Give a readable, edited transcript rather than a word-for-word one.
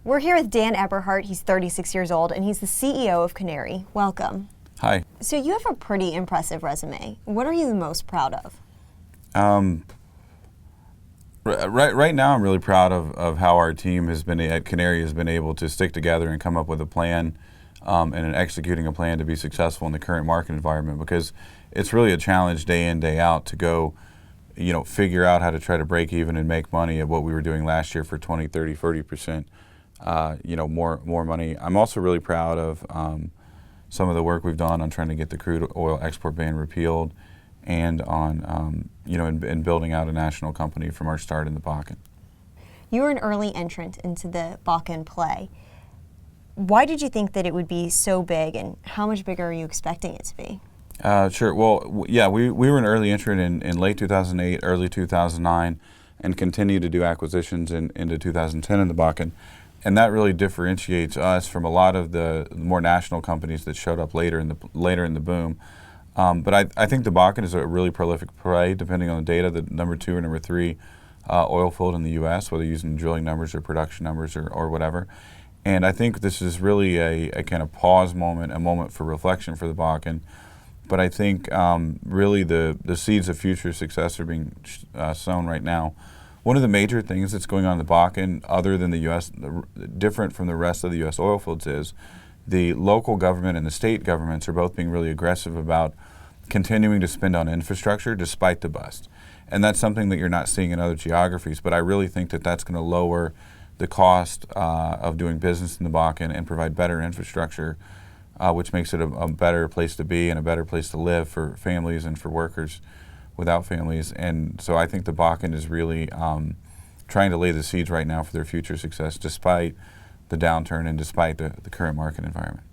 We're here with Dan Eberhart. He's 36 years old, and he's the CEO of Canary. Welcome. Hi. So you have a pretty impressive resume. What are you the most proud of? Right now, I'm really proud of how our team at Canary has been able to stick together and come up with a plan and executing a plan to be successful in the current market environment, because it's really a challenge day in, day out to go, figure out how to try to break even and make money at what we were doing last year for 20, 30, 40%. More money. I'm also really proud of some of the work we've done on trying to get the crude oil export ban repealed, and on in building out a national company from our start in the Bakken. You were an early entrant into the Bakken play. Why did you think that it would be so big, and how much bigger are you expecting it to be? Sure. Well, yeah, we were an early entrant in late 2008, early 2009, and continued to do acquisitions into 2010 in the Bakken. And that really differentiates us from a lot of the more national companies that showed up later in the boom. But I think the Bakken is a really prolific play, depending on the data. The number 2 or number 3 oil field in the U.S., whether using drilling numbers or production numbers or whatever. And I think this is really a kind of pause moment, a moment for reflection for the Bakken. But I think really the seeds of future success are being sown right now. One of the major things that's going on in the Bakken, other than the U.S., different from the rest of the U.S. oil fields, is the local government and the state governments are both being really aggressive about continuing to spend on infrastructure despite the bust. And that's something that you're not seeing in other geographies, but I really think that that's going to lower the cost of doing business in the Bakken and provide better infrastructure, which makes it a better place to be and a better place to live for families and for workers without families. And so I think the Bakken is really trying to lay the seeds right now for their future success, despite the downturn and despite the current market environment.